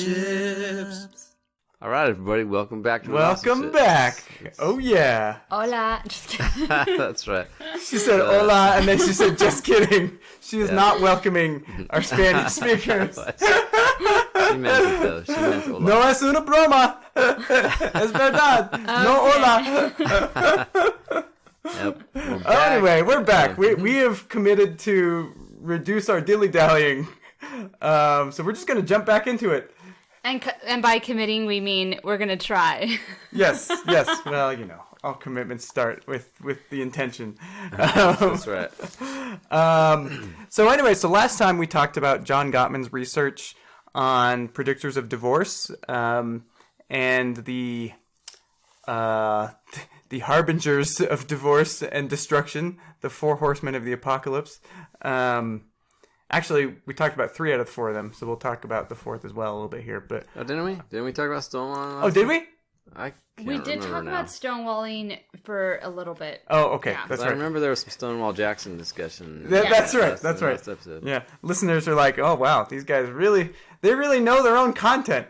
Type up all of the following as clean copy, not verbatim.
relationships. All right, everybody, welcome back to Welcome back. Oh, yeah. Hola. Just kidding. That's right. She said hola, and then she said, just kidding. She is not welcoming our Spanish speakers. She meant it, though. She meant hola. No es una broma. Es verdad. No hola. Yep. We're back. Anyway, we're back. We have committed to reduce our dilly-dallying. So we're just going to jump back into it. And by committing, we mean we're going to try. Yes. Well, you know, all commitments start with the intention. That's right. So anyway, last time we talked about John Gottman's research on predictors of divorce and the harbingers of divorce and destruction, the 4 horsemen of the apocalypse. Actually, we talked about 3 out of the 4 of them, so we'll talk about the 4th as well a little bit here. But Didn't we? Didn't we talk about stonewalling? oh, did we? I can't We did remember talk now. about stonewalling for a little bit. Oh, okay, Yeah. that's I right. remember there was some Stonewall Jackson discussion. That's right. That's right. Last episode. Yeah, listeners are like, oh wow, these guys really know their own content.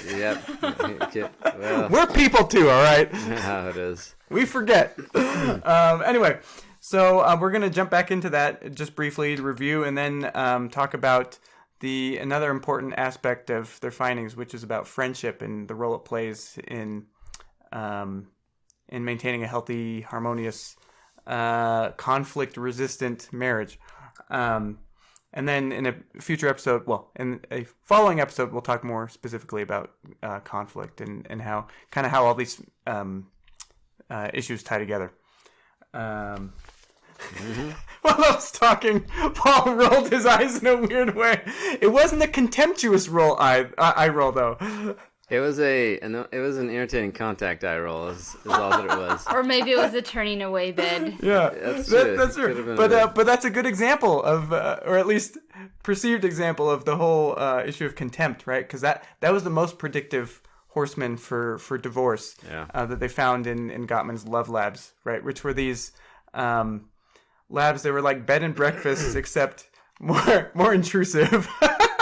Yep. Okay. Well, We're people too, all right. how it is. We forget. Anyway, so we're going to jump back into that just briefly to review and then talk about another important aspect of their findings, which is about friendship and the role it plays in maintaining a healthy, harmonious, conflict-resistant marriage. And then in a future episode, in a following episode, we'll talk more specifically about conflict and how all these issues tie together. While I was talking, Paul rolled his eyes in a weird way. It wasn't a contemptuous eye roll, though. It was an irritating contact eye roll. Is all that it was. Or maybe it was a turning away bid. Yeah, That's true. that's Could have true. been But that's a good example of, or at least perceived example of the whole issue of contempt, right? Because that was the most predictive horseman for divorce that they found in Gottman's love labs, right? Which were these labs. They were like bed and breakfasts, except more intrusive.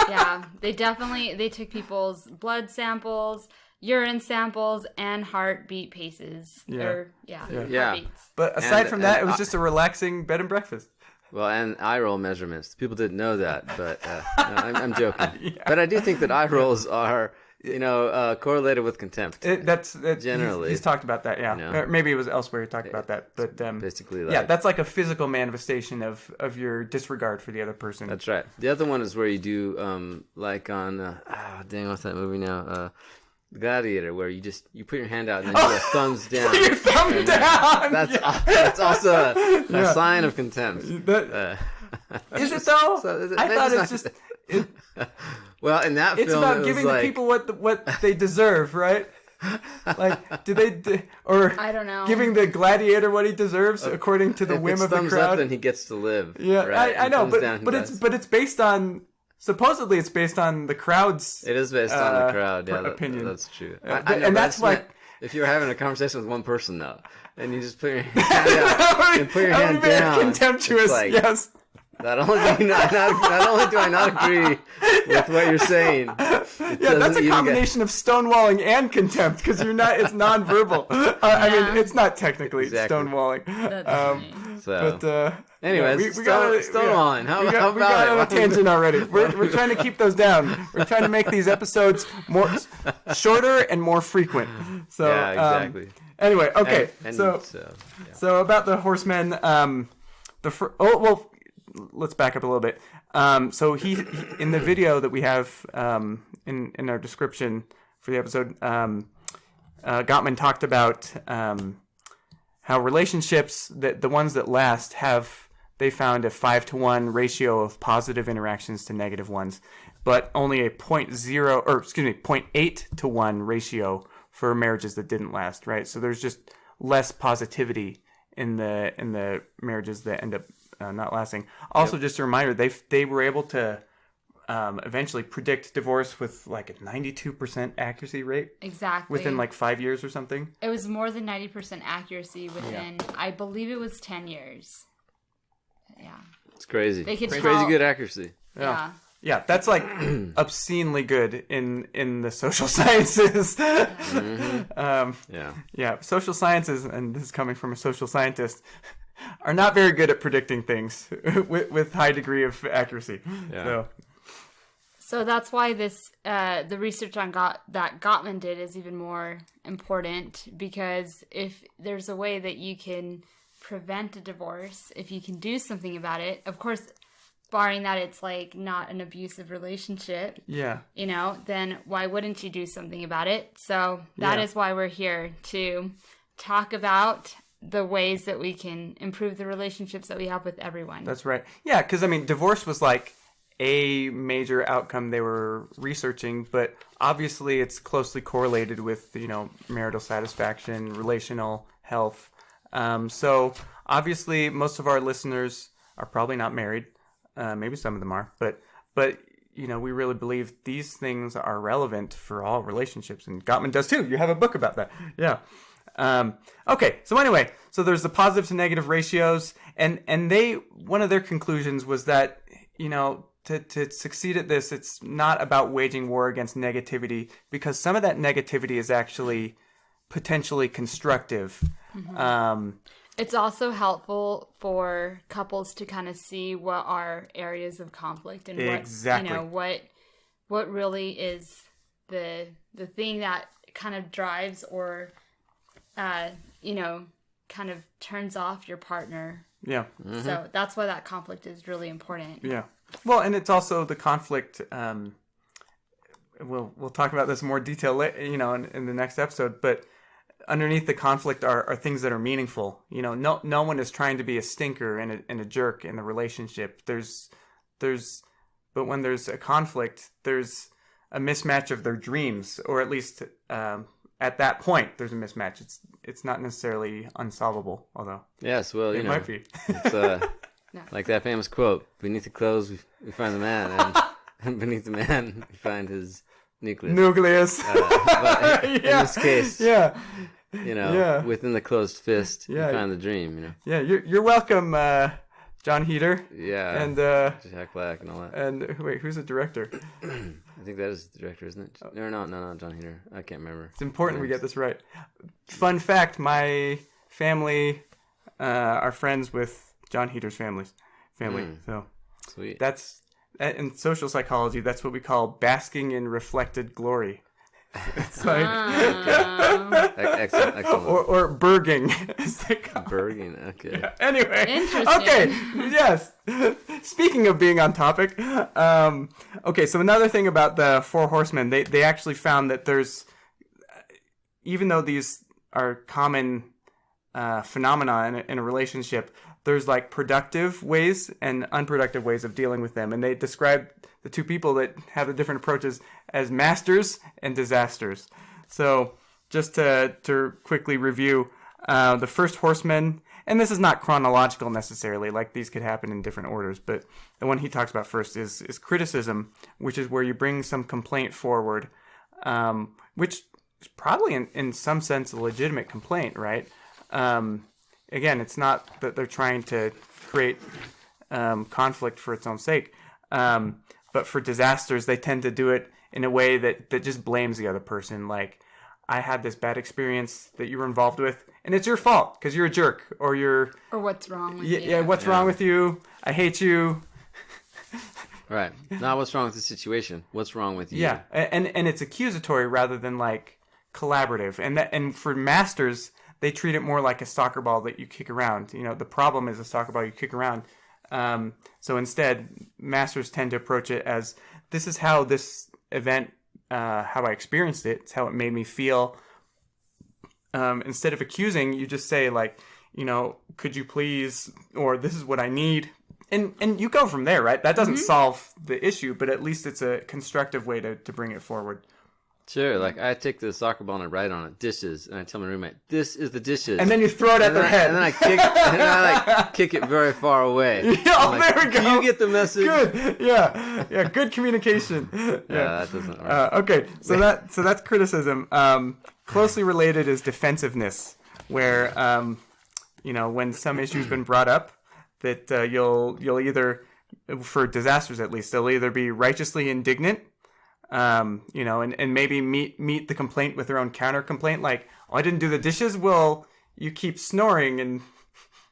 Yeah, they took people's blood samples, urine samples, and heartbeat paces. Yeah. Heartbeats. But aside from that, it was just a relaxing bed and breakfast. Well, and eye roll measurements. People didn't know that, but no, I'm joking. Yeah. But I do think that eye rolls are, correlated with contempt. That's generally. He's talked about that, yeah. Or maybe it was elsewhere he talked about that, but basically, that's like a physical manifestation of your disregard for the other person. That's right. The other one is where you do like on what's that movie now? Gladiator, where you put your hand out and then you do a thumbs down. Put your thumb down. That's also a sign of contempt. Is it though? I thought it's just. Well, in that it's film, about giving the people what they deserve, right? Like, or I don't know. Giving the gladiator what he deserves according to the whim of the crowd. If it's thumbs up, then he gets to live. Yeah, right? I know, but it's based on. Supposedly, it's based on the crowd's. It is based on the crowd. Yeah, opinion. That's true. And that's why. If you're having a conversation with one person, though, and you just put your hand out and put your hand down, contemptuous. Like, yes. Not only do I not agree with what you're saying. Yeah, that's a combination of stonewalling and contempt because it's nonverbal. I mean, it's not technically stonewalling. Anyways, we got stonewalling. How about we got on it? a tangent already. We're trying to keep those down. We're trying to make these episodes shorter and more frequent. So yeah, exactly. Anyway, okay. So about the horsemen. Let's back up a little bit. So he in the video that we have in our description for the episode, Gottman talked about how relationships the ones that last they found a 5-to-1 ratio of positive interactions to negative ones, but only a 0.8-to-1 ratio for marriages that didn't last. Right, so there's just less positivity in the marriages that end up not lasting. Also, just a reminder, they were able to eventually predict divorce with like a 92% accuracy rate. Exactly. Within like 5 years or something. It was more than 90% accuracy within, I believe it was 10 years. Yeah. It's crazy. They could crazy tell, good accuracy. Yeah. Yeah, that's like obscenely good in the social sciences. Yeah, social sciences, and this is coming from a social scientist, are not very good at predicting things with high degree of accuracy. Yeah. So that's why this the research on that Gottman did is even more important, because if there's a way that you can prevent a divorce, if you can do something about it, of course, barring that it's like not an abusive relationship, then why wouldn't you do something about it? So that is why we're here, to talk about the ways that we can improve the relationships that we have with everyone. That's right. Yeah, because I mean, divorce was like a major outcome they were researching, but obviously it's closely correlated with, marital satisfaction, relational health. So obviously most of our listeners are probably not married. Maybe some of them are, but we really believe these things are relevant for all relationships, and Gottman does too. You have a book about that. Yeah. Okay. So anyway, there's the positive to negative ratios, and one of their conclusions was that, to succeed at this, it's not about waging war against negativity, because some of that negativity is actually potentially constructive. Mm-hmm. It's also helpful for couples to kind of see what are areas of conflict and what really is the thing that kind of drives or kind of turns off your partner. Yeah. Mm-hmm. So that's why that conflict is really important. Yeah. Well, and it's also the conflict. We'll talk about this in more detail, in the next episode. But underneath the conflict are things that are meaningful. No one is trying to be a stinker and a jerk in the relationship. But when there's a conflict, there's a mismatch of their dreams, or at least at that point, there's a mismatch. It's not necessarily unsolvable, although yes, well, it might be. It's like that famous quote: "Beneath the clothes, we find the man, and beneath the man, we find his nucleus." But in this case, within the closed fist, you find the dream. Yeah, you're welcome, John Heater. Yeah, and Jack Black and all that. And wait, who's the director? I think that is the director, isn't it? No, John Heater. I can't remember. It's important we get this right. Fun fact: my family are friends with John Heater's family. So sweet. That's in social psychology. That's what we call basking in reflected glory. It's like excellent. Or berging. Berging. Okay. Yeah. Anyway. Interesting. Okay. Yes. Speaking of being on topic. Okay. So another thing about the Four Horsemen, they actually found that there's, even though these are common phenomena in a relationship, there's like productive ways and unproductive ways of dealing with them. And they described the two people that have the different approaches as masters and disasters. So just to quickly review, the first horseman, and this is not chronological necessarily, like these could happen in different orders, but the one he talks about first is criticism, which is where you bring some complaint forward, which is probably in some sense a legitimate complaint, right? Again, it's not that they're trying to create conflict for its own sake. But for disasters, they tend to do it in a way that just blames the other person. Like, I had this bad experience that you were involved with, and it's your fault because you're a jerk, or what's wrong with you. Yeah, what's wrong with you? I hate you. Right. Not what's wrong with the situation. What's wrong with you? Yeah, and it's accusatory rather than like collaborative. And for masters, they treat it more like a soccer ball that you kick around. The problem is a soccer ball you kick around. So instead, masters tend to approach it as, this is how this event, how I experienced it. It's how it made me feel. Instead of accusing, you just say like, could you please, or this is what I need. And you go from there, right? That doesn't solve the issue, but at least it's a constructive way to bring it forward. Sure, like I take the soccer ball and I write on it dishes, and I tell my roommate, "This is the dishes." And then you throw it at their head. And then I kick it very far away. Yeah, there we go. Do you get the message? Good. Yeah. Good communication. Yeah, that doesn't work. Okay, so that's criticism. Closely related is defensiveness, where when some issue's been brought up, that you'll either for disasters at least, they'll either be righteously indignant, and maybe meet the complaint with their own counter complaint, like, oh, I didn't do the dishes. Well, you keep snoring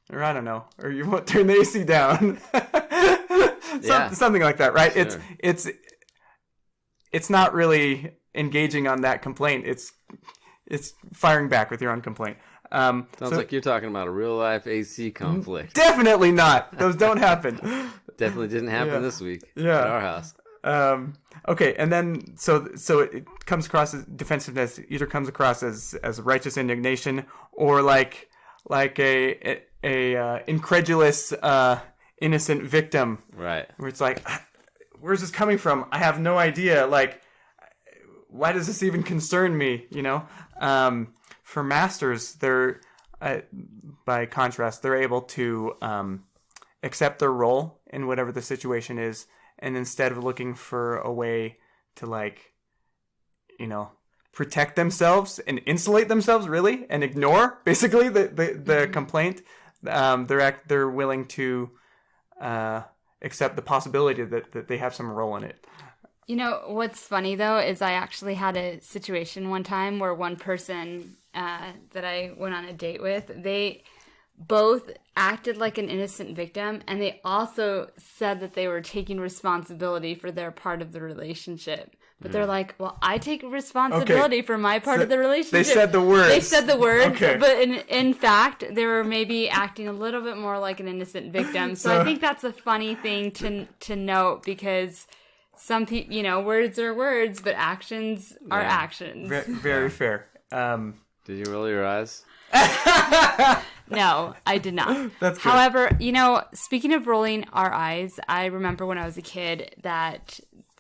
or I don't know, or you won't turn the AC down. Something like that, right? Sure. It's not really engaging on that complaint. It's firing back with your own complaint. Sounds like you're talking about a real life AC conflict. Definitely not. Those don't happen. Definitely didn't happen this week at our house. Okay, and then so it comes across as defensiveness. Either comes across as righteous indignation, or like a incredulous innocent victim, right? Where it's like, where's this coming from? I have no idea. Like, why does this even concern me? For masters, they're by contrast, they're able to accept their role in whatever the situation is, and instead of looking for a way to protect themselves and insulate themselves, really, and ignore basically the complaint, they're willing to accept the possibility that they have some role in it. What's funny, though, is I actually had a situation one time where one person that I went on a date with, they both acted like an innocent victim, and they also said that they were taking responsibility for their part of the relationship. But they're like, well, I take responsibility for my part of the relationship. They said the words. Okay. But in fact, they were maybe acting a little bit more like an innocent victim. So I think that's a funny thing to note, because some people, words are words, but actions are actions. Very fair. Did you roll your eyes? No, I did not. That's good. However, speaking of rolling our eyes, I remember when I was a kid that,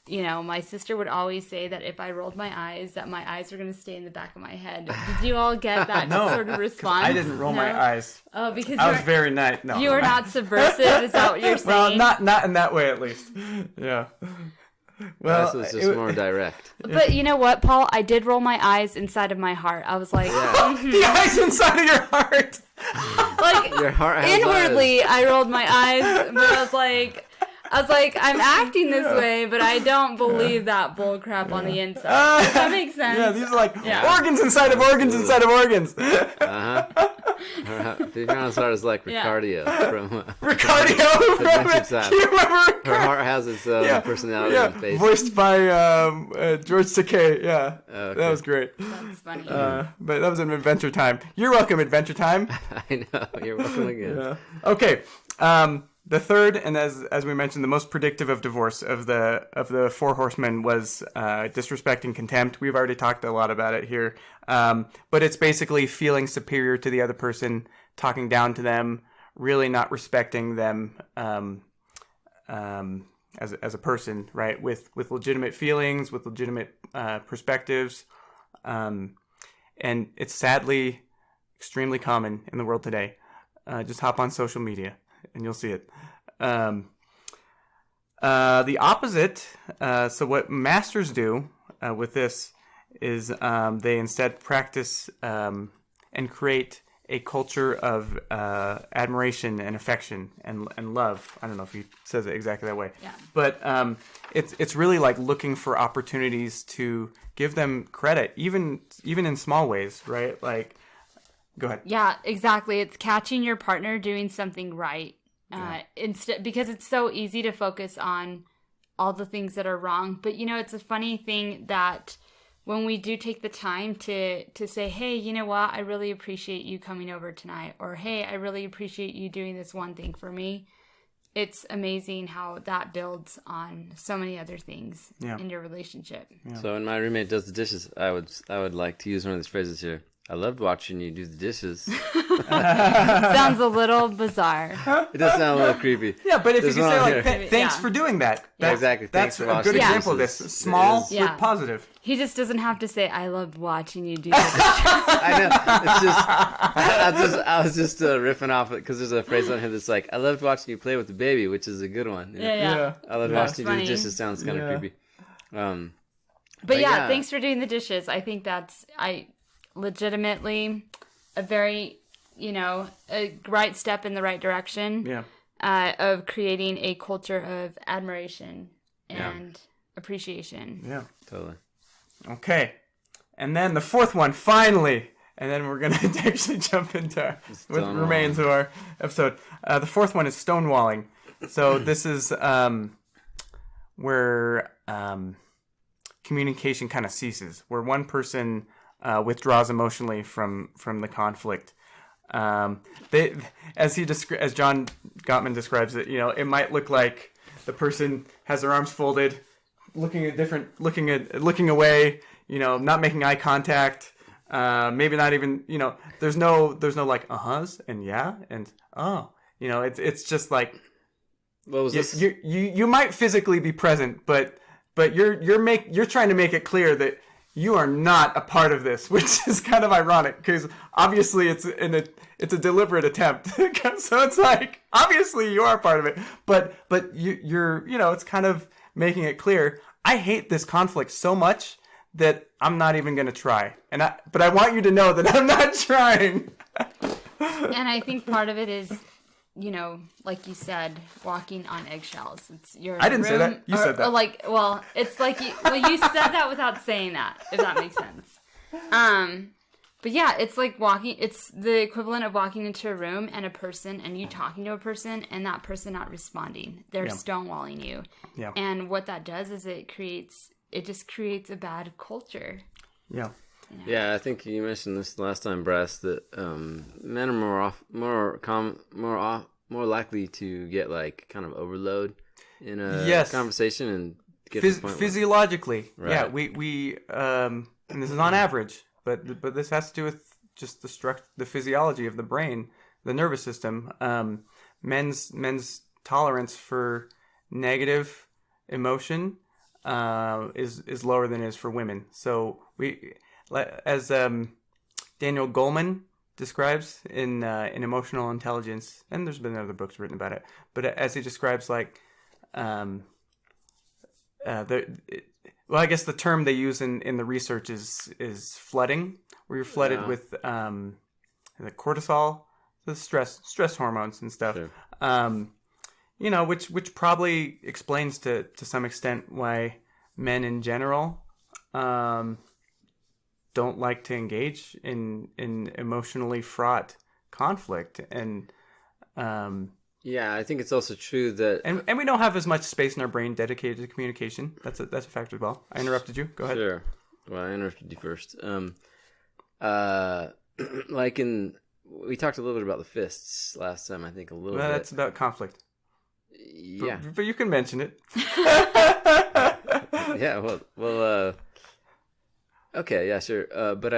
my sister would always say that if I rolled my eyes, that my eyes were going to stay in the back of my head. Did you all get that sort of response? I didn't roll my eyes. Oh, because I was very nice. No, you were not subversive. Is that what you're saying? Well, not in that way, at least. Yeah. Well, this was just more direct. But you know what, Paul? I did roll my eyes inside of my heart. I was like, the eyes inside of your heart. Like, your heart has inwardly, eyes. I rolled my eyes, but I was like, I'm acting this way, but I don't believe that bull crap on the inside. Does that make sense? Yeah, these are like organs inside of organs inside of organs. Tyrannosaurus is like Ricardio from Ricardio from Adventure Time. You remember Her heart has its own personality and face. Voiced by George Takei. Yeah, okay. That was great. That's funny. But that was in Adventure Time. You're welcome, Adventure Time. I know. You're welcome again. Yeah. Okay. The third, and as we mentioned, the most predictive of divorce of the four horsemen was disrespect and contempt. We've already talked a lot about it here, but it's basically feeling superior to the other person, talking down to them, really not respecting them as a person, right? With legitimate feelings, with legitimate perspectives, and it's sadly extremely common in the world today. Just hop on social media and you'll see it. The opposite, so what masters do with this is they instead practice and create a culture of admiration and affection and love. I don't know if he says it exactly that way. Yeah. But it's really like looking for opportunities to give them credit, even in small ways, right? Like, go ahead. Yeah, exactly. It's catching your partner doing something right. Instead, because it's so easy to focus on all the things that are wrong. But it's a funny thing that when we do take the time to say, hey, you know what, I really appreciate you coming over tonight, or hey, I really appreciate you doing this one thing for me. It's amazing how that builds on so many other things in your relationship. Yeah. So when my roommate does the dishes, I would like to use one of these phrases here. I loved watching you do the dishes. Sounds a little bizarre. It does sound a little creepy. Yeah, but if you can say, like, thanks for doing that. Exactly. That's a good example of this. Small, but positive. He just doesn't have to say, I loved watching you do that. I know. It's just, I was just riffing off it because there's a phrase on here that's like, I loved watching you play with the baby, which is a good one. Yeah. I loved watching you do the dishes. Sounds kind of creepy. But thanks for doing the dishes. I think that's, legitimately a very, a right step in the right direction. Yeah. of creating a culture of admiration and appreciation. Yeah, totally. Okay, and then the fourth one, finally, and then we're gonna actually jump into what remains of our episode. The fourth one is stonewalling. So this is where communication kind of ceases, where one person withdraws emotionally from the conflict. As John Gottman describes it, it might look like the person has their arms folded, looking away, not making eye contact, maybe not even, there's no like uh-huhs and yeah and oh, it's just like, what was this? You might physically be present, but you're trying to make it clear that you are not a part of this, which is kind of ironic because obviously it's a deliberate attempt. So it's like obviously you are part of it, but you're it's kind of making it clear. I hate this conflict so much that I'm not even going to try, but I want you to know that I'm not trying. And I think part of it is, like you said, walking on eggshells. I didn't say that. You said that. It's like you said that without saying that, if that makes sense. But yeah, it's like it's the equivalent of walking into a room and a person and you talking to a person and that person not responding. They're stonewalling you. Yeah. And what that does is it just creates a bad culture. Yeah. Yeah, I think you mentioned this last time, Brass, that men are more likely to get like kind of overload in a conversation and get to the point physiologically. Right. Yeah, we and this is on average, but this has to do with just the physiology of the brain, the nervous system. Men's tolerance for negative emotion is lower than it is for women. So as Daniel Goleman describes in Emotional Intelligence, and there's been other books written about it, but as he describes I guess the term they use in the research is flooding, where you're flooded with the cortisol, the stress hormones and stuff. Sure. Which probably explains to some extent why men in general don't like to engage in emotionally fraught conflict. And I think it's also true that and we don't have as much space in our brain dedicated to communication. That's a factor as well. I interrupted you. Go ahead. Sure. Well, I interrupted you first. We talked a little bit about the fists last time. I think a little bit. That's about conflict. Yeah, but you can mention it. Yeah. Well. Okay, yeah, sure. But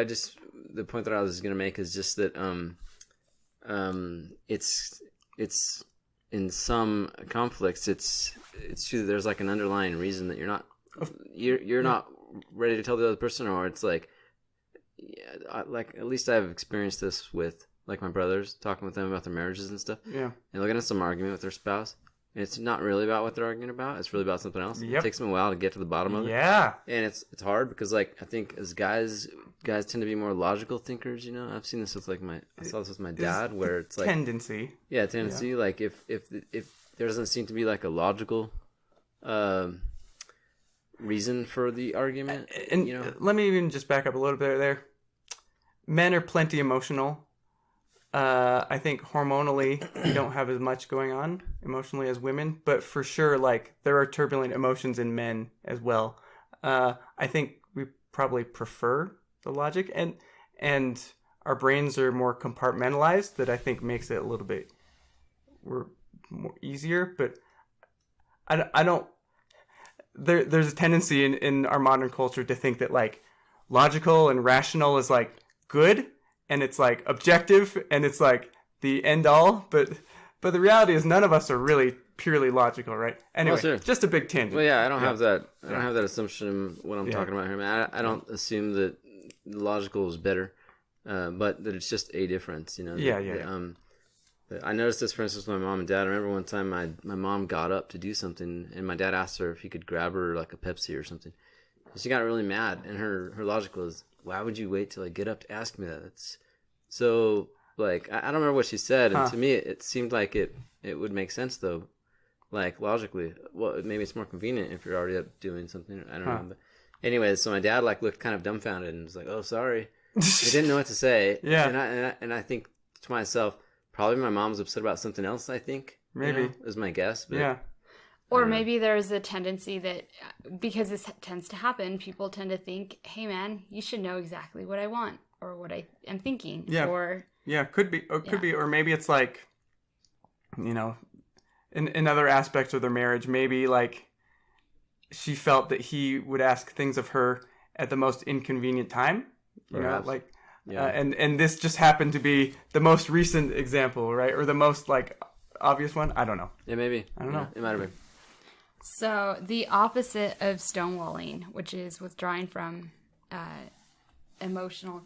the point that I was going to make is just that it's in some conflicts it's true that there's like an underlying reason that you're not ready to tell the other person, or it's like at least I've experienced this with like my brothers, talking with them about their marriages and stuff. Yeah, and looking at some argument with their spouse. It's not really about what they're arguing about. It's really about something else. Yep. It takes them a while to get to the bottom of it. Yeah. And it's hard because I think as guys tend to be more logical thinkers, I've seen this with I saw this with my dad where it's like tendency. Yeah, tendency. Yeah. Like if there doesn't seem to be like a logical reason for the argument. And let me even just back up a little bit there. Men are plenty emotional. I think hormonally we don't have as much going on emotionally as women, but for sure, there are turbulent emotions in men as well. I think we probably prefer the logic, and our brains are more compartmentalized. That I think makes it a little bit more easier. But I don't. There's a tendency in our modern culture to think that logical and rational is good. And it's objective, and it's the end all. But the reality is, none of us are really purely logical, right? Anyway, sure. Just a big tangent. Well, yeah, I don't have that. I don't have that assumption when I'm talking about here. I don't assume that logical is better, but that it's just a difference. I noticed this, for instance, with my mom and dad. I remember one time my mom got up to do something, and my dad asked her if he could grab her a Pepsi or something. And she got really mad, and her logic was, why would you wait till I get up to ask me that? It's so Like, I don't remember what she said, and to me, it seemed like it would make sense, though. Like, logically. Well, maybe it's more convenient if you're already up doing something. I don't know. But anyways, so my dad, like, looked kind of dumbfounded and was like, oh, sorry. He didn't know what to say. Yeah. And I think to myself, probably my mom's upset about something else, I think. Maybe. Is my guess. But, yeah. Or maybe there's a tendency that, because this tends to happen, people tend to think, hey, man, you should know exactly what I want or what I am thinking. Yeah. Or, yeah, could be. Or could be. Or maybe it's like, you know, in other aspects of their marriage, maybe like she felt that he would ask things of her at the most inconvenient time. You know, like, and this just happened to be the most recent example, right? Or the most, like, obvious one. I don't know. Yeah, maybe. I don't know. It might have been. So the opposite of stonewalling, which is withdrawing from emotional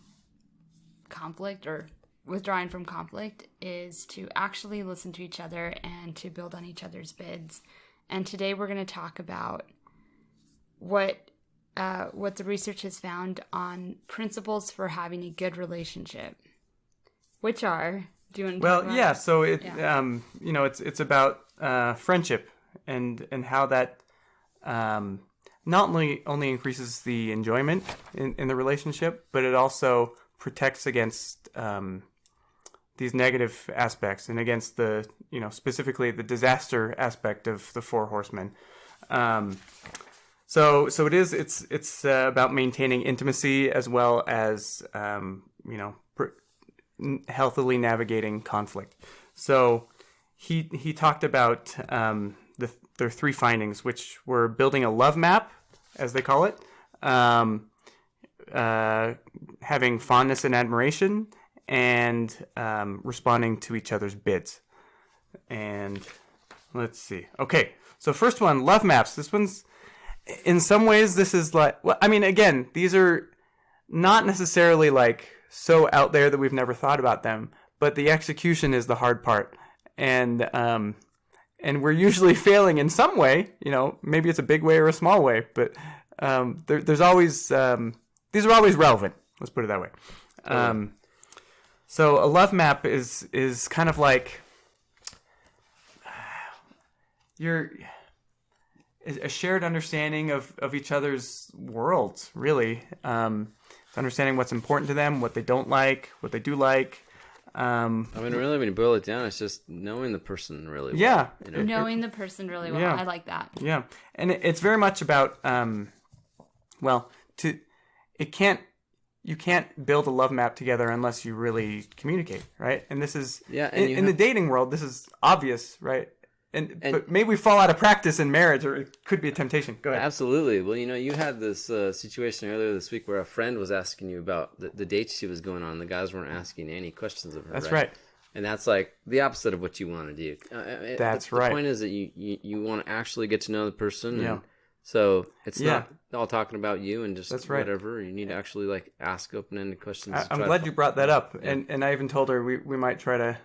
conflict or withdrawing from conflict, is to actually listen to each other and to build on each other's bids. And today we're going to talk about what the research has found on principles for having a good relationship, which are... Do you want to talk about yeah. So it, you know, it's about friendship and how that not only increases the enjoyment in the relationship, but it also protects against these negative aspects and against the, you know, specifically the disaster aspect of the four horsemen. So it's about maintaining intimacy as well as you know, healthily navigating conflict. So he talked about their three findings, which were building a love map, as they call it, having fondness and admiration, and responding to each other's bids. And let's see. Okay, so first one, love maps. This one's, in some ways, this is like, well, I mean, again, these are not necessarily like so out there that we've never thought about them, but the execution is the hard part, and we're usually failing in some way. You know, maybe it's a big way or a small way, but there's always these are always relevant. Let's put it that way. So a love map is kind of like a shared understanding of each other's worlds, really. Understanding what's important to them, what they don't like, what they do like. I mean, really, when you boil it down, it's just knowing the person really well. Yeah. You know? knowing the person really well. Yeah. I like that. Yeah. And it's very much about, you can't build a love map together unless you really communicate, right? And this is, in the dating world, this is obvious, right? But maybe we fall out of practice in marriage, or it could be a temptation. Go ahead. Absolutely. Well, you know, you had this situation earlier this week where a friend was asking you about the dates she was going on. The guys weren't asking any questions of her. That's right. And that's like the opposite of what you want to do. That's right. The point is that you want to actually get to know the person. Yeah. So it's not all talking about you and just whatever. You need to actually like ask open-ended questions. I'm glad you brought that up. Yeah. And I even told her we might try to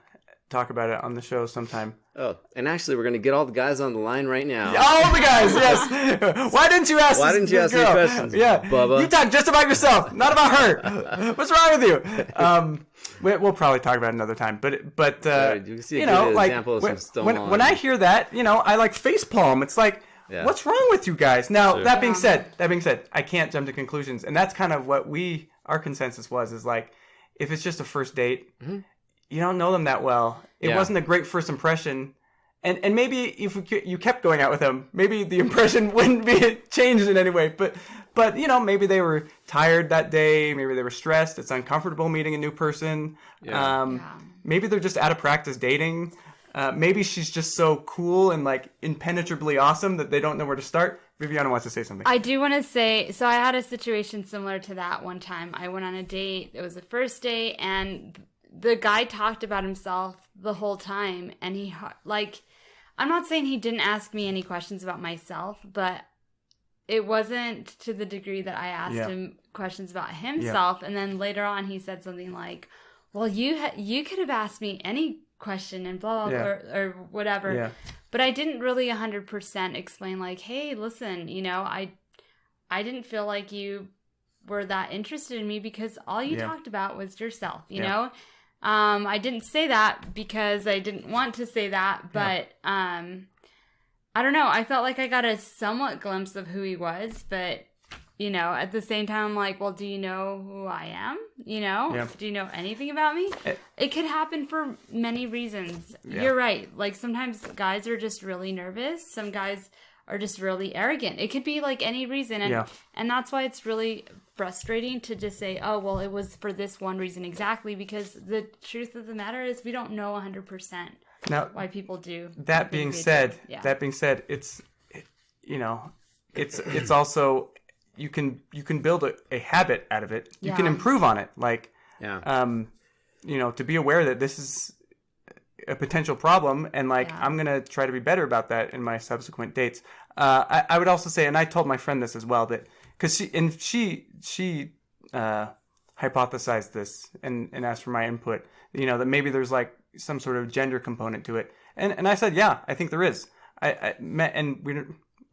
talk about it on the show sometime. Oh, and actually, we're going to get all the guys on the line right now. All the guys, yes. Why didn't you ask any questions, Yeah, Bubba? You talk just about yourself, not about her. What's wrong with you? We'll probably talk about it another time. But you know, like when I hear that, you know, I like facepalm. It's like, what's wrong with you guys? Now, that being said, I can't jump to conclusions, and that's kind of what our consensus was, is like, if it's just a first date, you don't know them that well. It wasn't a great first impression. And maybe if you kept going out with them, maybe the impression wouldn't be changed in any way. But you know, maybe they were tired that day. Maybe they were stressed. It's uncomfortable meeting a new person. Maybe they're just out of practice dating. Maybe she's just so cool and like impenetrably awesome that they don't know where to start. Viviana wants to say something. I do want to say, so I had a situation similar to that one time. I went on a date. It was the first date, and the guy talked about himself the whole time, and he, like, I'm not saying he didn't ask me any questions about myself, but it wasn't to the degree that I asked him questions about himself. And then later on, he said something like, well, you could have asked me any question and blah, blah, blah, or whatever. Yeah. But I didn't really 100% explain, like, hey, listen, you know, I didn't feel like you were that interested in me because all you talked about was yourself, you know? I didn't say that because I didn't want to say that, but I don't know. I felt like I got a somewhat glimpse of who he was, but, you know, at the same time, I'm like, well, do you know who I am? You know? Yeah. Do you know anything about me? It could happen for many reasons. Yeah. You're right. Like, sometimes guys are just really nervous. Some guys are just really arrogant. It could be, like, any reason. And that's why it's really frustrating to just say, oh, well, it was for this one reason exactly, because the truth of the matter is we don't know 100%. Now, why people do. That being said, it's you know, it's also you can build a habit out of it. You can improve on it. Like, you know, to be aware that this is a potential problem, and like I'm gonna try to be better about that in my subsequent dates. I would also say, and I told my friend this as well, that because she hypothesized this and asked for my input. You know, that maybe there's like some sort of gender component to it, and I said, yeah, I think there is. I met, and we,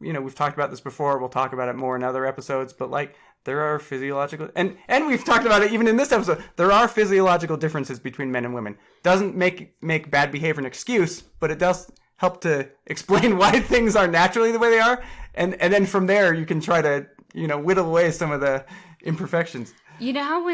you know, we've talked about this before. We'll talk about it more in other episodes, but like there are physiological, and we've talked about it even in this episode. There are physiological differences between men and women. Doesn't make bad behavior an excuse, but it does help to explain why things are naturally the way they are, and then from there you can try to, you know, whittle away some of the imperfections. You know how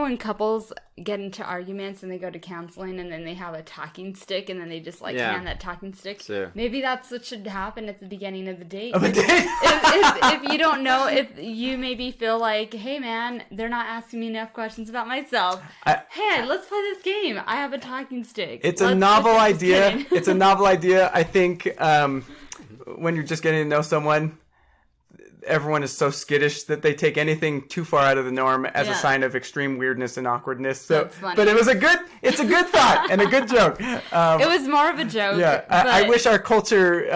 when couples get into arguments and they go to counseling and then they have a talking stick and then they just like hand that talking stick? Sure. Maybe that's what should happen at the beginning of the date. If you don't know, if you maybe feel like, hey man, they're not asking me enough questions about myself. Hey, let's play this game. I have a talking stick. It's a novel idea. It's a novel idea. I think when you're just getting to know someone, everyone is so skittish that they take anything too far out of the norm as a sign of extreme weirdness and awkwardness. So, but it's a good thought and a good joke. It was more of a joke. Yeah, I wish our culture,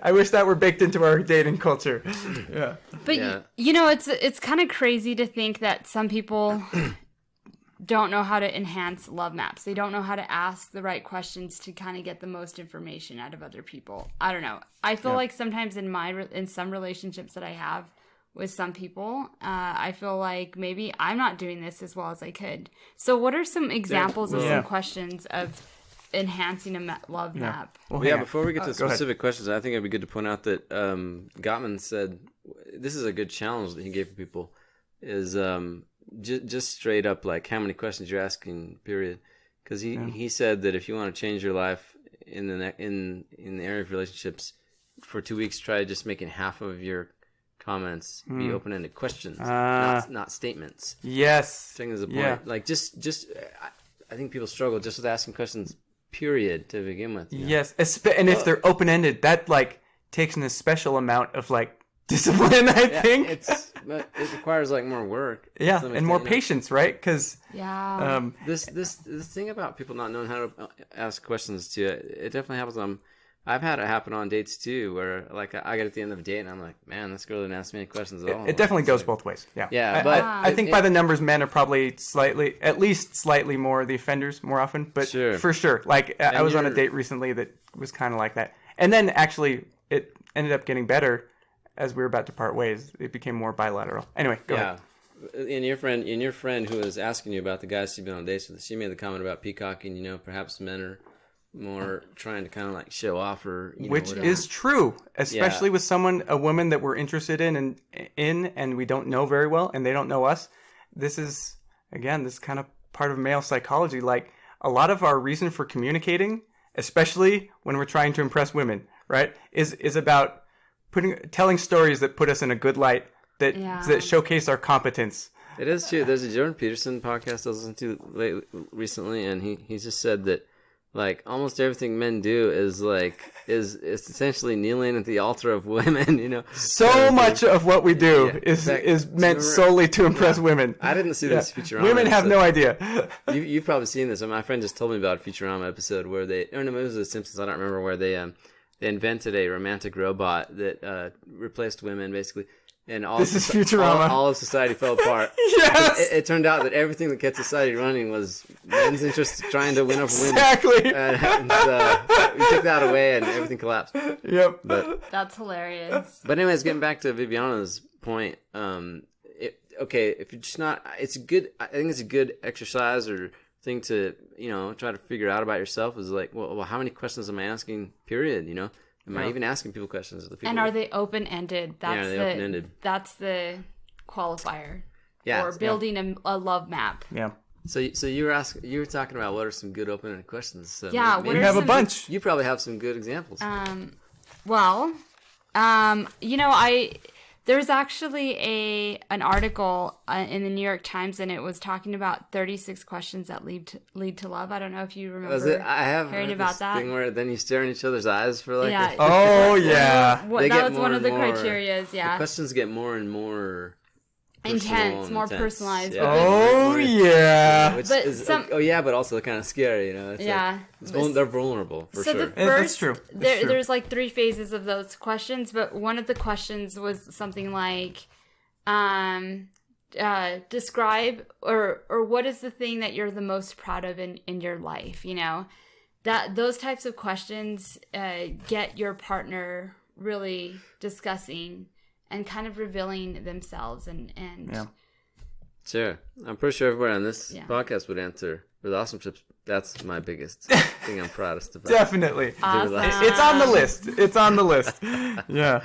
I wish that were baked into our dating culture. Yeah. But you know, it's kind of crazy to think that some people don't know how to enhance love maps. They don't know how to ask the right questions to kind of get the most information out of other people. I don't know. I feel like sometimes in some relationships that I have with some people, I feel like maybe I'm not doing this as well as I could. So what are some examples of some questions of enhancing a love map? Well, before we get to specific questions, I think it'd be good to point out that Gottman said, this is a good challenge that he gave people, is just straight up like how many questions you're asking, period. Because he said that if you want to change your life in the area of relationships for 2 weeks, try just making half of your comments be open-ended questions, not statements. Yes. Taking as a point, like just I think people struggle just with asking questions, period, to begin with. You know? Yes, and if they're open-ended, that like takes an special amount of like discipline, I think. But it requires like more work. Yeah, and more patience, right? Because this thing about people not knowing how to ask questions to it definitely happens. I've had it happen on dates too, where like I get at the end of a date and I'm like, man, this girl didn't ask me any questions at all. It definitely goes both ways. Yeah. Yeah, but I think by the numbers, men are probably at least slightly more the offenders more often. But for sure, like I was on a date recently that was kind of like that, and then actually it ended up getting better. As we were about to part ways, it became more bilateral. Anyway, go ahead. And your friend who was asking you about the guys you've been on dates with, she made the comment about peacocking. You know, perhaps men are more trying to kind of like show off, or which is true, especially with a woman that we're interested in, and we don't know very well, and they don't know us. This is kind of part of male psychology. Like a lot of our reason for communicating, especially when we're trying to impress women, right, is about telling stories that put us in a good light, that showcase our competence. It is true. There's a Jordan Peterson podcast I was listening to recently, and he just said that like almost everything men do is essentially kneeling at the altar of women. You know, so much of what we do is meant solely to impress women. I didn't see this Futurama. Women have no idea. You've probably seen this. My friend just told me about a Futurama episode where it was The Simpsons. I don't remember where they invented a romantic robot that replaced women, basically, and all of society fell apart. Yes! It turned out that everything that kept society running was men's interest trying to win over women. Exactly. And we took that away, and everything collapsed. Yep. That's hilarious. But anyways, getting back to Viviana's point, if you're just not, it's a good. I think it's a good exercise or thing to, try to figure out about yourself is like, well, how many questions am I asking, period, Am I even asking people questions? And are they open-ended? Are they open-ended? That's the qualifier for Yeah. building a love map. Yeah. So you were talking about what are some good open-ended questions. So Yeah, You have a bunch. You probably have some good examples. There's actually an article in the New York Times, and it was talking about 36 questions that lead to love. I don't know if you remember. I have hearing heard about this that. thing where then you stare in each other's eyes for like. Yeah. Oh yeah. That was one of the criterias. Yeah. The questions get more and more intense, more personalized. Yeah. Oh yeah. But also kind of scary, It's they're vulnerable for sure. That's true. There's like 3 phases of those questions, but one of the questions was something like, describe or what is the thing that you're the most proud of in your life? That those types of questions get your partner really discussing and kind of revealing themselves and yeah. Sure. I'm pretty sure everybody on this podcast would answer relationships. That's my biggest thing I'm proudest about. Definitely. Awesome. It's on the list. It's on the list. Yeah.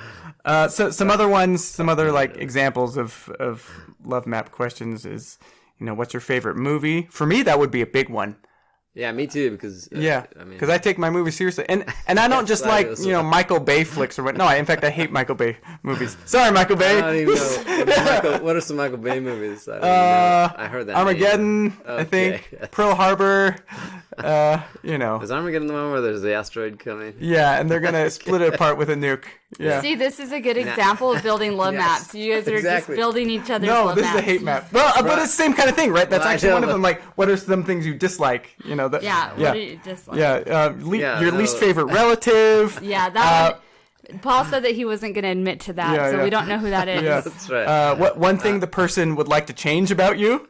So some other like examples of love map questions is, what's your favorite movie? For me, that would be a big one. Yeah, me too. Because because I take my movies seriously, and I don't just like Michael Bay flicks or what. No, in fact, I hate Michael Bay movies. Sorry, Michael Bay. I don't even know. What are some Michael Bay movies? I heard that. Armageddon, okay. I think. Pearl Harbor. Is Armageddon the one where there's the asteroid coming? Yeah, and they're gonna split it apart with a nuke. Yeah. See, this is a good example of building love maps. You guys are just building each other's love maps. No, this is a hate map. Well, but it's the same kind of thing, right? That's actually one of them. Like, what are some things you dislike? What do you dislike? Your least favorite relative. Yeah, that one. Paul said that he wasn't going to admit to that, so we don't know who that is. Yeah. That's right. One thing the person would like to change about you.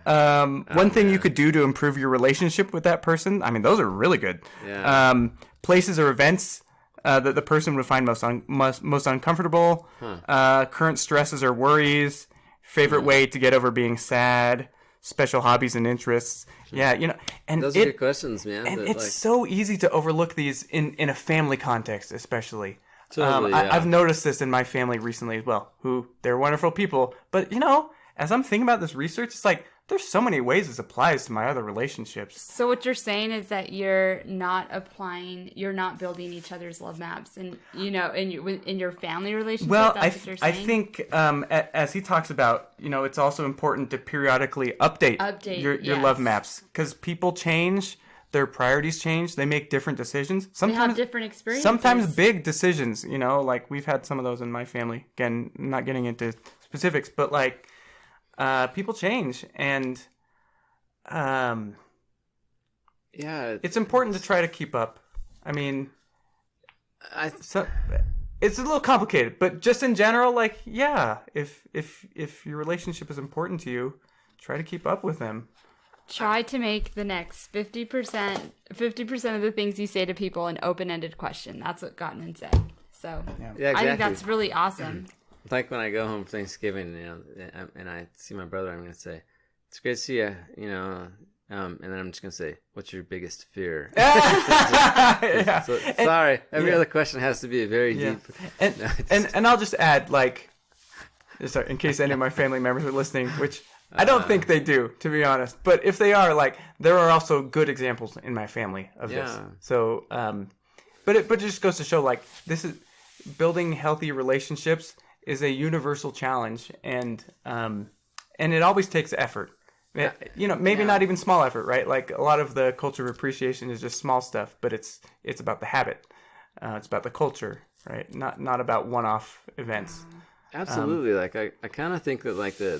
One thing you could do to improve your relationship with that person. I mean, those are really good. Yeah. Places or events that the person would find most uncomfortable. Current stresses or worries. Favorite way to get over being sad. Special hobbies and interests. Yeah, and those are good questions, man. And it's so easy to overlook these in a family context, especially. Totally, I've noticed this in my family recently as well. They're wonderful people, but as I'm thinking about this research, it's like there's so many ways this applies to my other relationships. So what you're saying is that you're not building each other's love maps, and in your family relationship. Well, that's what you're saying? I think as he talks about, it's also important to periodically update your love maps because people change, their priorities change, they make different decisions. Sometimes they have different experiences. Sometimes big decisions, like we've had some of those in my family. Again, not getting into specifics, but like. People change, and it's important to try to keep up. I mean, it's a little complicated, but just in general, like, if your relationship is important to you, try to keep up with them. Try to make the next 50% of the things you say to people an open-ended question. That's what Gottman said. So exactly. I think that's really awesome. Like when I go home for Thanksgiving, and I see my brother, I'm going to say, "It's great to see you," and then I'm just going to say, "What's your biggest fear?" Sorry, every other question has to be very deep. And I'll just add, like, sorry, in case any of my family members are listening, which I don't think they do, to be honest. But if they are, like, there are also good examples in my family of this. So, but it just goes to show, like, this is building healthy relationships is a universal challenge, and it always takes effort. Maybe not even small effort, right? Like a lot of the culture of appreciation is just small stuff, but it's about the habit. It's about the culture, right? Not about one-off events. Absolutely. I kind of think that like the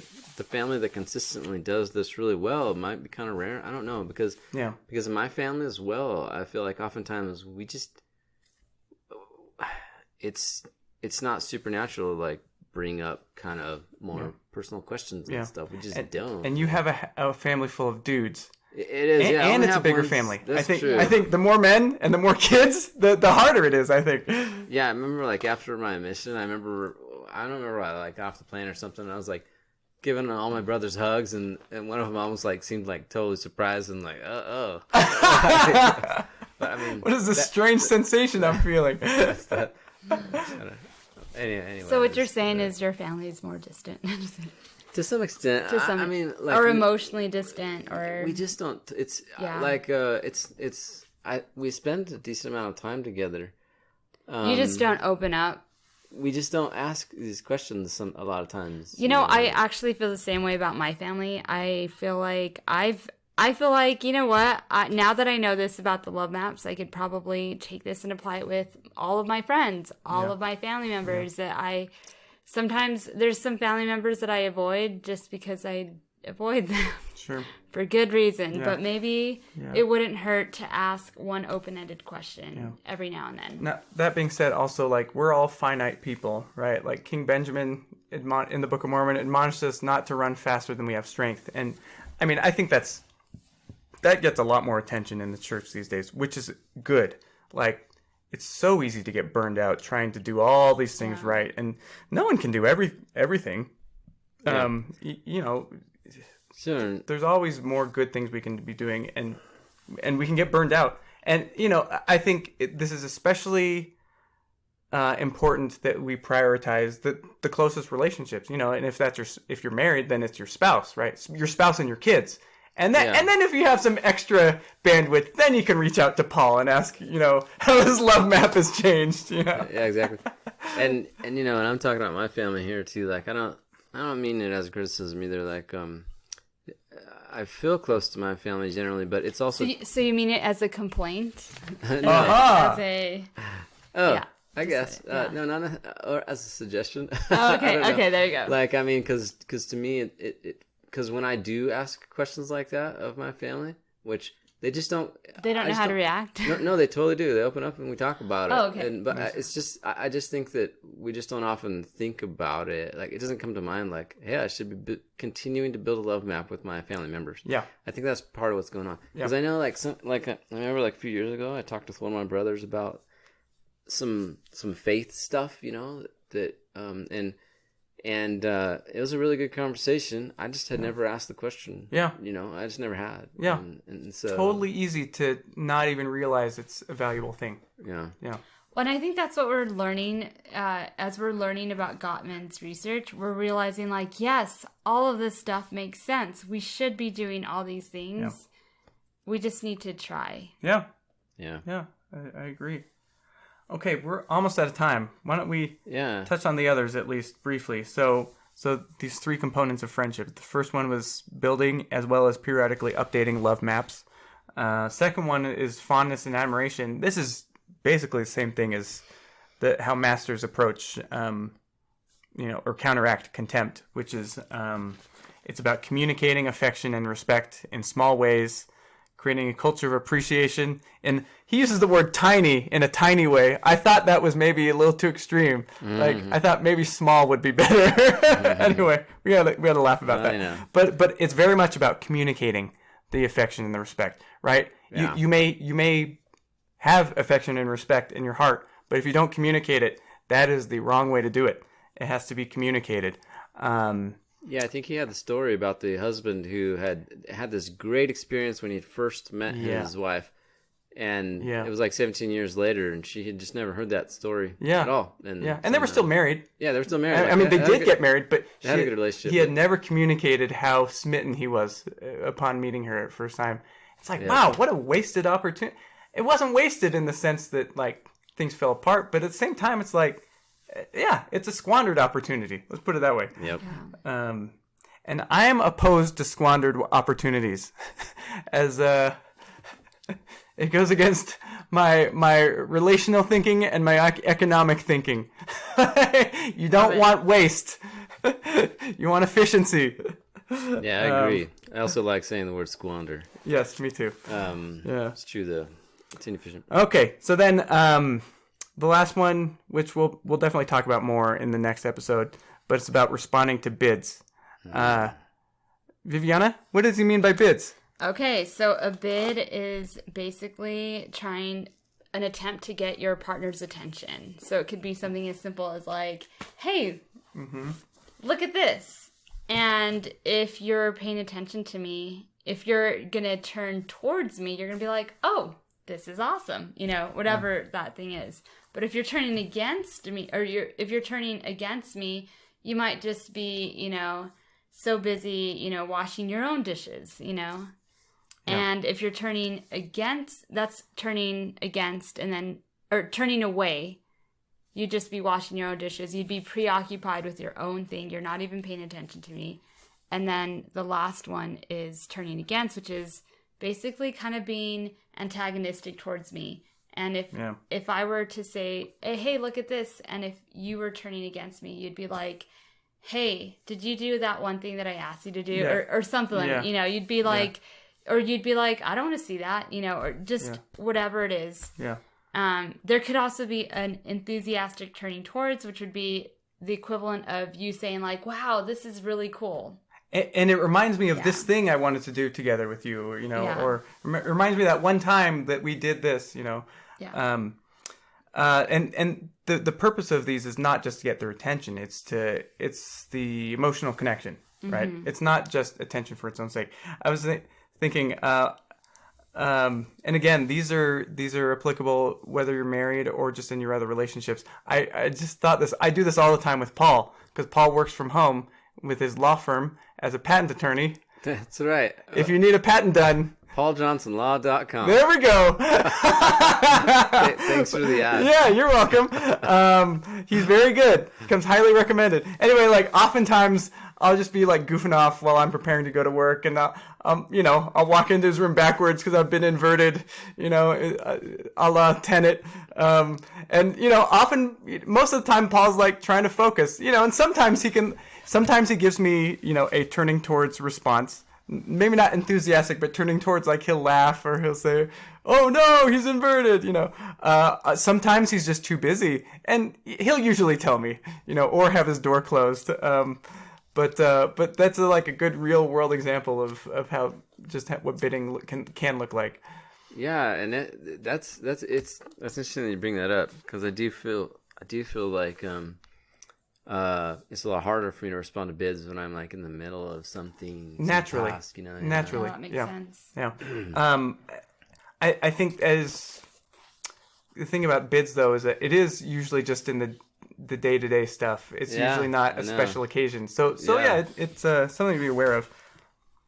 family that consistently does this really well might be kind of rare. I don't know because in my family as well, I feel like oftentimes we just it's not supernatural to like bring up kind of more personal questions and stuff. We just don't. And you have a family full of dudes. It is, and it's a bigger family. That's I think the more men and the more kids, the harder it is, I think. Yeah, I remember like after my mission, I don't remember why, like off the plane or something, I was like, giving all my brothers hugs, and one of them almost like seemed like totally surprised and like, oh. But, I mean, what is this strange sensation I'm feeling? Anyway, so what you're saying is your family is more distant. To some extent. I mean, like, or emotionally distant, or we just don't. It's like we spend a decent amount of time together. You just don't open up. We just don't ask these questions a lot of times. You know, I actually feel the same way about my family. I feel like you know what? Now that I know this about the love maps, I could probably take this and apply it with all of my friends, all of my family members. That sometimes there's some family members that I avoid just because I avoid them. Sure. For good reason, but maybe it wouldn't hurt to ask one open-ended question every now and then. Now, that being said, also, like, we're all finite people, right? Like King Benjamin in the Book of Mormon admonished us not to run faster than we have strength. And, I mean, I think that gets a lot more attention in the church these days, which is good. Like, it's so easy to get burned out trying to do all these things right. And no one can do everything. Yeah. You know... Sure. There's always more good things we can be doing, and we can get burned out. And, you know, I think this is especially important that we prioritize the closest relationships, you know, and if you're married, then it's your spouse, right? Your spouse and your kids. And then if you have some extra bandwidth, then you can reach out to Paul and ask, you know, how his love map has changed, you know? Yeah, exactly. And you know, and I'm talking about my family here too. Like, I don't mean it as a criticism either. Like, I feel close to my family generally, but it's also... So you mean it as a complaint? No. As a... I guess. No, not or as a suggestion. Oh, okay, okay, there you go. Like, I mean, because to me, because when I do ask questions like that of my family, which they just don't... They don't know how to react? No, they totally do. They open up and we talk about it. Oh, okay. But it's just, I just think that we just don't often think about it. Like, it doesn't come to mind like, hey, I should be continuing to build a love map with my family members. Yeah. I think that's part of what's going on. Because I know, like, I remember, like, a few years ago, I talked with one of my brothers about some faith stuff, you know, that, and it was a really good conversation. I just had never asked the question. Yeah. You know, I just never had. Yeah. And so... Totally easy to not even realize it's a valuable thing. Yeah. Yeah. Well, and I think that's what we're learning. As we're learning about Gottman's research, we're realizing, like, yes, all of this stuff makes sense. We should be doing all these things. Yeah. We just need to try. Yeah. Yeah. Yeah. I agree. Okay, we're almost out of time. Why don't we touch on the others at least briefly? So these three components of friendship. The first one was building as well as periodically updating love maps. Second one is fondness and admiration. This is basically the same thing as how masters approach, or counteract contempt, which is it's about communicating affection and respect in small ways, creating a culture of appreciation. And he uses the word tiny in a tiny way. I thought that was maybe a little too extreme. Mm-hmm. Like, I thought maybe small would be better. Mm-hmm. Anyway, we had to laugh about that. I know. But it's very much about communicating the affection and the respect, right? Yeah. You may have affection and respect in your heart, but if you don't communicate it, that is the wrong way to do it. It has to be communicated. Yeah, I think he had the story about the husband who had this great experience when he first met his wife. And it was like 17 years later, and she had just never heard that story at all. And they were still married. Yeah, they were still married. They did get married, but they had a good relationship. He had never communicated how smitten he was upon meeting her at first time. It's like, wow, what a wasted opportunity. It wasn't wasted in the sense that, like, things fell apart, but at the same time, it's like, it's a squandered opportunity. Let's put it that way. Yep. And I am opposed to squandered opportunities, as it goes against my relational thinking and my economic thinking. You don't want waste. You want efficiency. Yeah, I agree. I also like saying the word squander. Yes, me too. It's true though. It's inefficient. Okay, so then the last one, which we'll definitely talk about more in the next episode, but it's about responding to bids. Viviana, what does he mean by bids? Okay, so a bid is basically an attempt to get your partner's attention. So it could be something as simple as like, hey, look at this. And if you're paying attention to me, if you're going to turn towards me, you're going to be like, oh, this is awesome. Whatever that thing is. But if you're turning against me, or if you're turning against me, you might just be, so busy, washing your own dishes, Yeah. And if you're turning against, that's turning against or turning away. You'd just be washing your own dishes. You'd be preoccupied with your own thing. You're not even paying attention to me. And then the last one is turning against, which is basically kind of being antagonistic towards me. And if I were to say, hey, look at this, and if you were turning against me, you'd be like, hey, did you do that one thing that I asked you to do? Yeah. Or something, you'd be like, or you'd be like, I don't want to see that, or just whatever it is. Yeah. There could also be an enthusiastic turning towards, which would be the equivalent of you saying like, wow, this is really cool. And it reminds me of this thing I wanted to do together with you, or reminds me of that one time that we did this, Yeah. And the purpose of these is not just to get their attention. It's the emotional connection, right? Mm-hmm. It's not just attention for its own sake. I was thinking, and again, these are applicable whether you're married or just in your other relationships. I just thought this. I do this all the time with Paul, because Paul works from home with his law firm as a patent attorney. That's right. If you need a patent done, PaulJohnsonLaw.com. There we go. Thanks for the ad. Yeah, you're welcome. He's very good. Comes highly recommended. Anyway, like oftentimes I'll just be like goofing off while I'm preparing to go to work, and I'll walk into his room backwards because I've been inverted, a la Tenet. And often, most of the time, Paul's like trying to focus, and sometimes he gives me, a turning towards response. Maybe not enthusiastic, but turning towards, like he'll laugh or he'll say, oh no, he's inverted, Sometimes he's just too busy, and he'll usually tell me, or have his door closed. But that's like a good real world example of how what bidding can look like. Yeah, and that's interesting that you bring that up, because I do feel like it's a lot harder for me to respond to bids when I'm like in the middle of something. Naturally, task, naturally, that makes sense. Yeah. I think as the thing about bids though is that it is usually just in the day-to-day stuff. It's usually not a special occasion. So it's something to be aware of.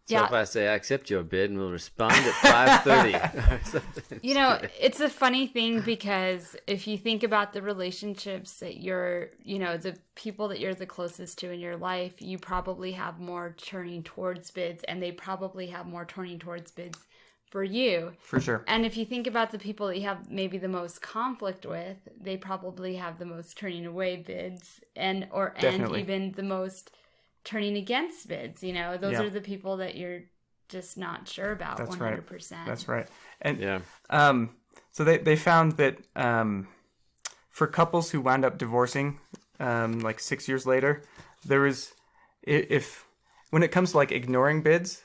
So if I say I accept your bid and we'll respond at 5:30. It's a funny thing, because if you think about the relationships that you're, the people that you're the closest to in your life, you probably have more turning towards bids, and they probably have more turning towards bids for you. For sure. And if you think about the people that you have maybe the most conflict with, they probably have the most turning away bids and even the most turning against bids. Those are the people that you're just not sure about. That's 100%. Right. That's right. And so they found that for couples who wound up divorcing like 6 years later, there was, when it comes to like ignoring bids,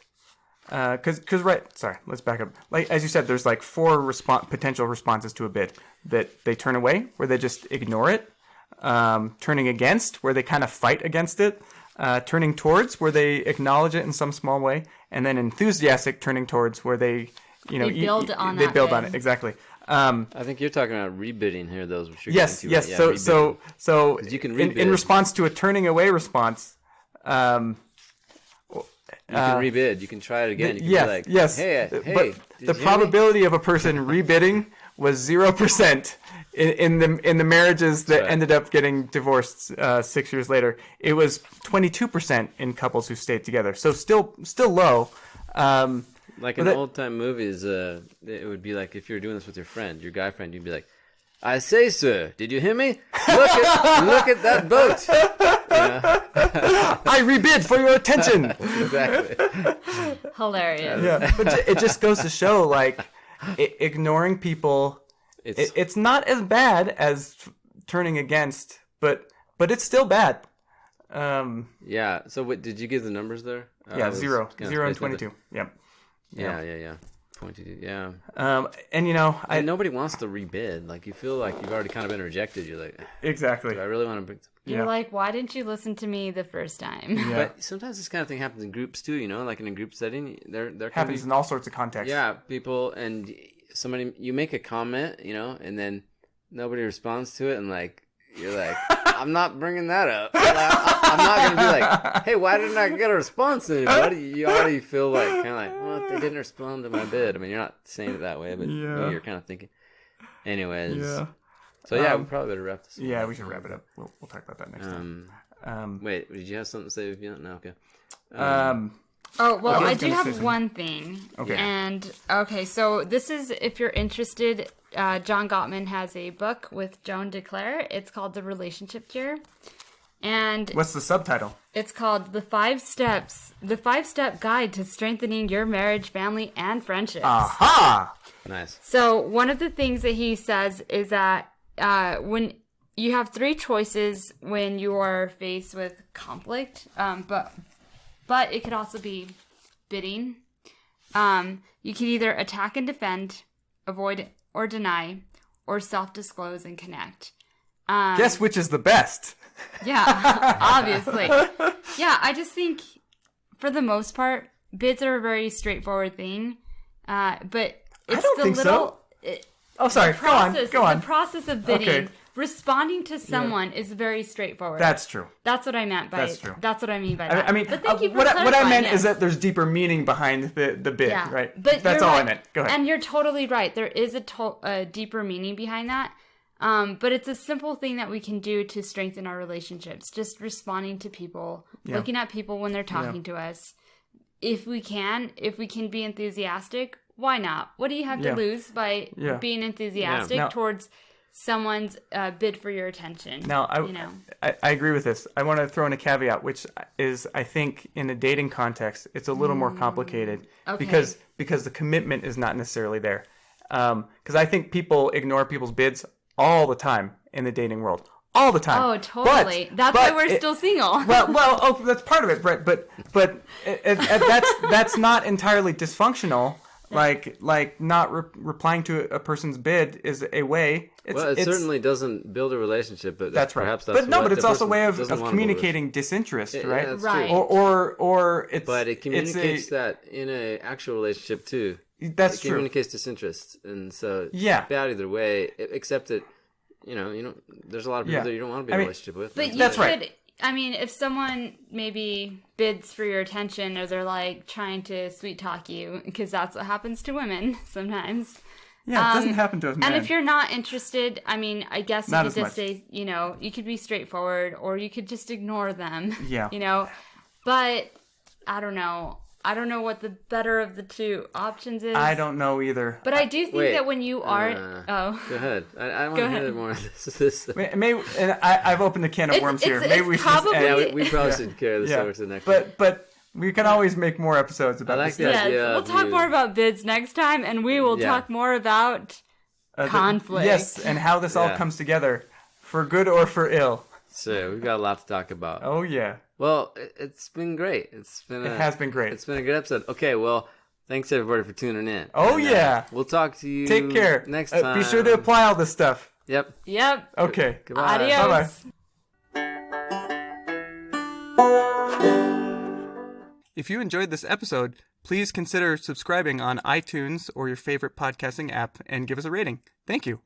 let's back up. Like as you said, there's like 4 potential responses to a bid: that they turn away, where they just ignore it; turning against, where they kind of fight against it; turning towards, where they acknowledge it in some small way; and then enthusiastic turning towards, where they build on it. Exactly. I think you're talking about rebidding here. Those which you're yes. Right? So you can in response to a turning away response. You can rebid. You can try it again. You can be like, yes. Hey. But the probability of a person rebidding was 0% in the marriages that ended up getting divorced 6 years later. It was 22% in couples who stayed together. So still low. Like in old time movies, it would be like if you were doing this with your friend, your guy friend, you'd be like, I say, sir, did you hear me? Look at that boat. I rebid for your attention. Exactly. Hilarious. Yeah, but it just goes to show, like, ignoring people. It's not as bad as turning against, but it's still bad. Yeah. So, did you give the numbers there? 0 and 22. Yep. Yeah. pointy dude. Yeah. And you know, nobody wants to rebid. Like you feel like you've already kind of been rejected. You're like, exactly. Do I really want to bring? You're like, why didn't you listen to me the first time? Yeah. But sometimes this kind of thing happens in groups too. You know, like in a group setting, there happens in all sorts of contexts. Yeah, people and somebody, you make a comment, you know, and then nobody responds to it, and like you're like, I'm not bringing that up. I'm not gonna be like, hey, why didn't I get a response to anybody? You already feel like kind of like, well, they didn't respond to my bid. I mean, you're not saying it that way, but you're kind of thinking. Anyways, so yeah, we probably better wrap this. Yeah, we should wrap it up. We'll talk about that next time. Wait, did you have something to say? If you no, okay. Oh, well, I do have one thing. Okay. And, so this is, if you're interested, John Gottman has a book with Joan DeClaire. It's called The Relationship Cure. And what's the subtitle? It's called The 5-Step Guide to Strengthening Your Marriage, Family, and Friendships. Aha! Nice. So one of the things that he says is that when you have 3 choices when you are faced with conflict, but it could also be bidding. You can either attack and defend, avoid or deny, or self-disclose and connect. Guess which is the best? Yeah, obviously. Yeah, I just think, for the most part, bids are a very straightforward thing. But it's I don't think so. Sorry. Go on. The process of bidding, responding to someone is very straightforward. That's true. That's what I meant by. That's true. That's what I mean by that. I mean, but thank you for what I meant yes. is that there's deeper meaning behind the bid, right? But that's all I meant. Go ahead. And you're totally right. There is a deeper meaning behind that. But it's a simple thing that we can do to strengthen our relationships. Just responding to people, looking at people when they're talking to us. If we can be enthusiastic, why not? What do you have to lose by being enthusiastic towards someone's bid for your attention? Now, I agree with this. I want to throw in a caveat, which is I think in a dating context, it's a little more complicated because the commitment is not necessarily there. Because I think people ignore people's bids all the time in the dating world. All the time. Oh, totally. That's why we're still single. Well, that's part of it, right? But that's not entirely dysfunctional. Like not replying to a person's bid is a way. It certainly doesn't build a relationship, but that's right. Perhaps that's but it's also a way of communicating disinterest, right? Yeah, that's right. True. Or it's. But it communicates that in an actual relationship too. That's true. It communicates disinterest, and so it's bad either way. Except that, you know, there's a lot of people that you don't want to be in a relationship with. But that's right. I mean, if someone maybe bids for your attention, or they're like trying to sweet talk you, because that's what happens to women sometimes. Yeah, it doesn't happen to us men. And if you're not interested, I mean, I guess you could just say, you could be straightforward, or you could just ignore them. Yeah. But I don't know. I don't know what the better of the two options is. I don't know either. But I do think that when you are... Go ahead. I want to hear more of this. Maybe, and I've opened a can of worms here. Maybe we should just we probably should carry this over to the next one. But we can always make more episodes about this. We'll talk more about bids next time, and we will talk more about conflict. Yes, and how this all comes together, for good or for ill. So we've got a lot to talk about. Oh, yeah. Well, it's been great. It has been great. It's been a good episode. Okay, well, thanks everybody for tuning in. Oh, yeah. We'll talk to you. Take care. Next time. Be sure to apply all this stuff. Yep. Okay. Goodbye. Adios. Bye-bye. If you enjoyed this episode, please consider subscribing on iTunes or your favorite podcasting app and give us a rating. Thank you.